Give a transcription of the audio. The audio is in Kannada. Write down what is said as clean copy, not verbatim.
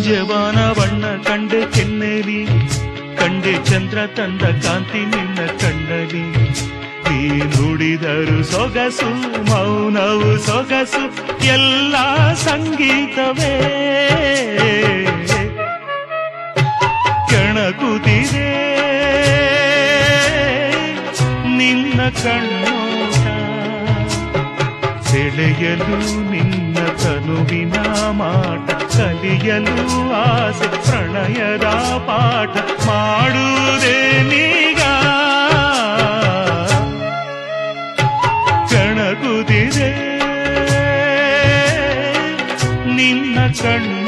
ಸಂಜೆವಾನ ಬಣ್ಣ ಕಂಡೆ ಕೆನ್ನೆಲಿ, ಕಂಡೆ ಚಂದ್ರ ತಂದ ಕಾಂತಿ ನಿನ್ನ ಕಣ್ಣಲಿ. ನೀ ನುಡಿದರು ಸೊಗಸು, ಮೌನವು ಸೊಗಸು, ಎಲ್ಲ ಸಂಗೀತವೇ. ಕೆಣಕುತ್ತಿದೆ ನಿನ್ನ ಕಣ್ಣೋಟ, ಸೆಳೆಯಲು ನಿನ್ನ ತನುವಿನ ಮಾಟ, ಕಲಿಯಲು ಆಸೆ ಪ್ರಣಯದ ಪಾಠ ಮಾಡುವುದೇ ನೀಗ. ಕಣಗುತ್ತಿದೆ ನಿನ್ನ ಕಣ್ಣು